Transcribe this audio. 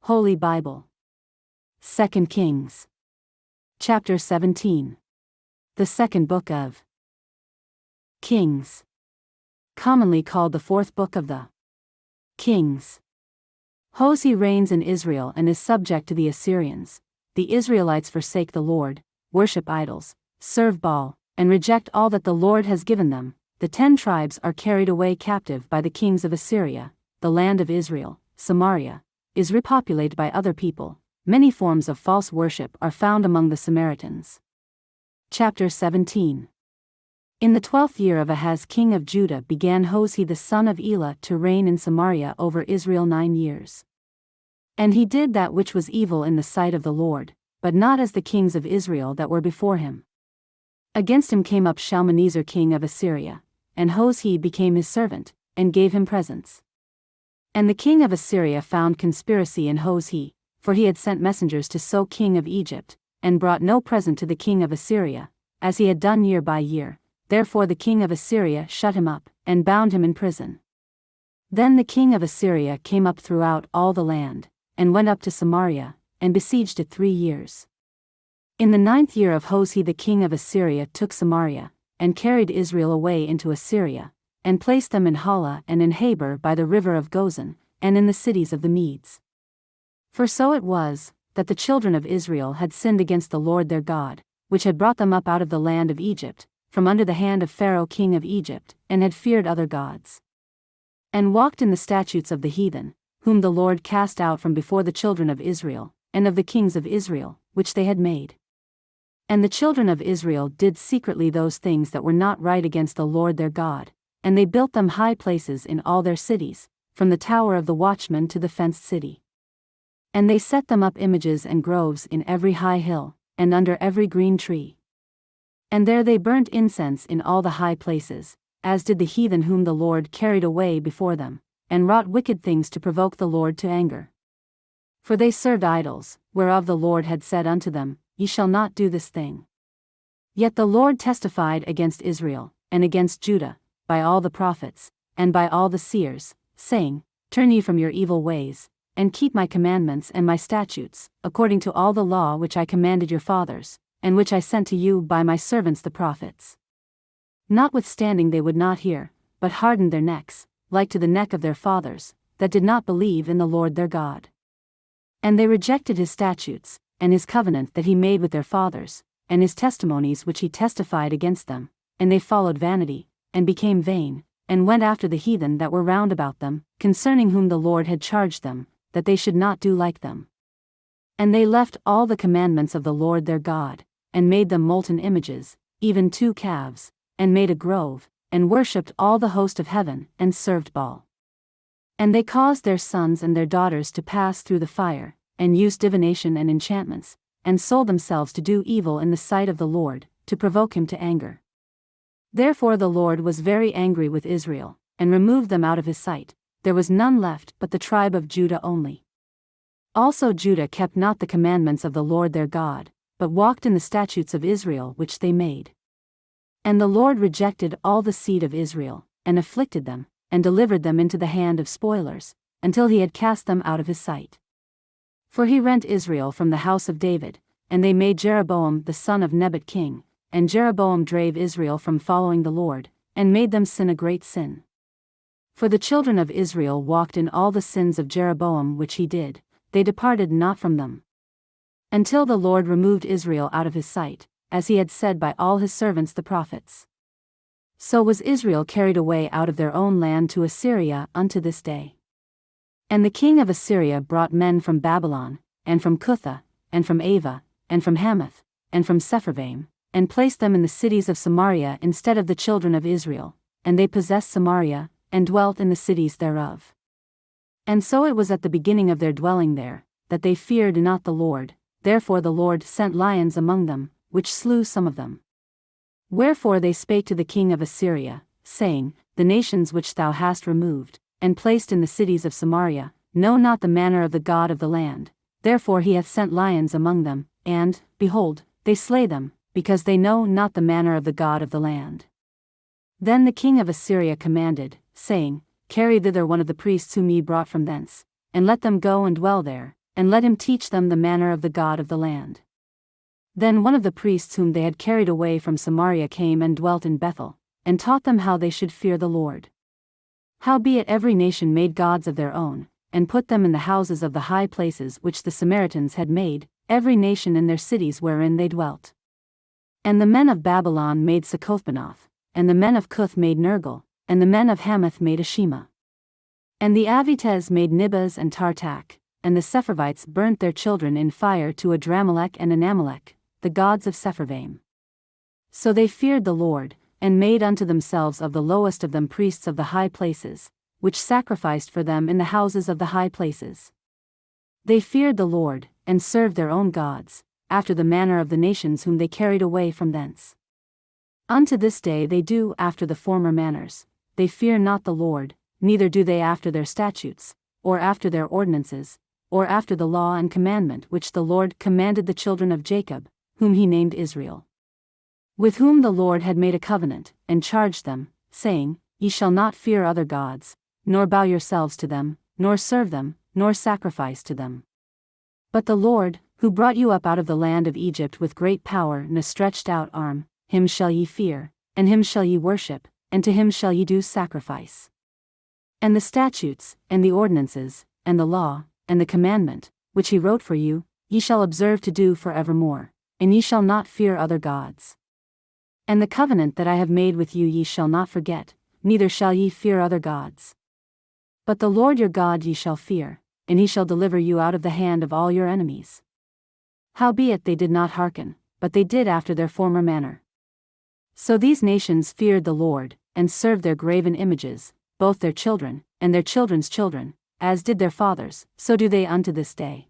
Holy Bible. 2 Kings. Chapter 17. The second book of Kings. Commonly called the fourth book of the Kings. Hoshea reigns in Israel and is subject to the Assyrians. The Israelites forsake the Lord, worship idols, serve Baal, and reject all that the Lord has given them. The 10 tribes are carried away captive by the kings of Assyria. The land of Israel, Samaria, is repopulated by other people. Many forms of false worship are found among the Samaritans. Chapter 17. In the 12th year of Ahaz king of Judah began Hoshea the son of Elah to reign in Samaria over Israel 9 years. And he did that which was evil in the sight of the Lord, but not as the kings of Israel that were before him. Against him came up Shalmaneser king of Assyria, and Hoshea became his servant, and gave him presents. And the king of Assyria found conspiracy in Hoshea, for he had sent messengers to So king of Egypt, and brought no present to the king of Assyria, as he had done year by year. Therefore the king of Assyria shut him up, and bound him in prison. Then the king of Assyria came up throughout all the land, and went up to Samaria, and besieged it 3 years. In the 9th year of Hoshea the king of Assyria took Samaria, and carried Israel away into Assyria, and placed them in Hala and in Habor by the river of Gozan, and in the cities of the Medes. For so it was, that the children of Israel had sinned against the Lord their God, which had brought them up out of the land of Egypt, from under the hand of Pharaoh king of Egypt, and had feared other gods, and walked in the statutes of the heathen, whom the Lord cast out from before the children of Israel, and of the kings of Israel, which they had made. And the children of Israel did secretly those things that were not right against the Lord their God, and they built them high places in all their cities, from the tower of the watchman to the fenced city. And they set them up images and groves in every high hill, and under every green tree. And there they burnt incense in all the high places, as did the heathen whom the Lord carried away before them, and wrought wicked things to provoke the Lord to anger. For they served idols, whereof the Lord had said unto them, Ye shall not do this thing. Yet the Lord testified against Israel, and against Judah, by all the prophets, and by all the seers, saying, Turn ye from your evil ways, and keep my commandments and my statutes, according to all the law which I commanded your fathers, and which I sent to you by my servants the prophets. Notwithstanding they would not hear, but hardened their necks, like to the neck of their fathers, that did not believe in the Lord their God. And they rejected his statutes, and his covenant that he made with their fathers, and his testimonies which he testified against them, and they followed vanity, and became vain, and went after the heathen that were round about them, concerning whom the Lord had charged them, that they should not do like them. And they left all the commandments of the Lord their God, and made them molten images, even 2 calves, and made a grove, and worshipped all the host of heaven, and served Baal. And they caused their sons and their daughters to pass through the fire, and used divination and enchantments, and sold themselves to do evil in the sight of the Lord, to provoke him to anger. Therefore the Lord was very angry with Israel, and removed them out of his sight. There was none left but the tribe of Judah only. Also Judah kept not the commandments of the Lord their God, but walked in the statutes of Israel which they made. And the Lord rejected all the seed of Israel, and afflicted them, and delivered them into the hand of spoilers, until he had cast them out of his sight. For he rent Israel from the house of David, and they made Jeroboam the son of Nebat king, and Jeroboam drave Israel from following the Lord, and made them sin a great sin. For the children of Israel walked in all the sins of Jeroboam which he did, they departed not from them. Until the Lord removed Israel out of his sight, as he had said by all his servants the prophets. So was Israel carried away out of their own land to Assyria unto this day. And the king of Assyria brought men from Babylon, and from Cutha, and from Ava, and from Hamath, and from Sepharvaim, and placed them in the cities of Samaria instead of the children of Israel, and they possessed Samaria, and dwelt in the cities thereof. And so it was at the beginning of their dwelling there, that they feared not the Lord, therefore the Lord sent lions among them, which slew some of them. Wherefore they spake to the king of Assyria, saying, The nations which thou hast removed, and placed in the cities of Samaria, know not the manner of the God of the land, therefore he hath sent lions among them, and, behold, they slay them, because they know not the manner of the God of the land. Then the king of Assyria commanded, saying, Carry thither one of the priests whom ye brought from thence, and let them go and dwell there, and let him teach them the manner of the God of the land. Then one of the priests whom they had carried away from Samaria came and dwelt in Bethel, and taught them how they should fear the Lord. Howbeit every nation made gods of their own, and put them in the houses of the high places which the Samaritans had made, every nation in their cities wherein they dwelt. And the men of Babylon made Succothbenoth, and the men of Cuth made Nergal, and the men of Hamath made Ashima. And the Avites made Nibaz and Tartak, and the Sepharvites burnt their children in fire to Adramelech and Anamelech, the gods of Sepharvaim. So they feared the Lord, and made unto themselves of the lowest of them priests of the high places, which sacrificed for them in the houses of the high places. They feared the Lord, and served their own gods, after the manner of the nations whom they carried away from thence. Unto this day they do after the former manners, they fear not the Lord, neither do they after their statutes, or after their ordinances, or after the law and commandment which the Lord commanded the children of Jacob, whom he named Israel. With whom the Lord had made a covenant, and charged them, saying, Ye shall not fear other gods, nor bow yourselves to them, nor serve them, nor sacrifice to them. But the Lord, who brought you up out of the land of Egypt with great power and a stretched out arm, him shall ye fear, and him shall ye worship, and to him shall ye do sacrifice. And the statutes, and the ordinances, and the law, and the commandment, which he wrote for you, ye shall observe to do for evermore, and ye shall not fear other gods. And the covenant that I have made with you ye shall not forget, neither shall ye fear other gods. But the Lord your God ye shall fear, and he shall deliver you out of the hand of all your enemies. Howbeit they did not hearken, but they did after their former manner. So these nations feared the Lord, and served their graven images, both their children, and their children's children, as did their fathers, so do they unto this day.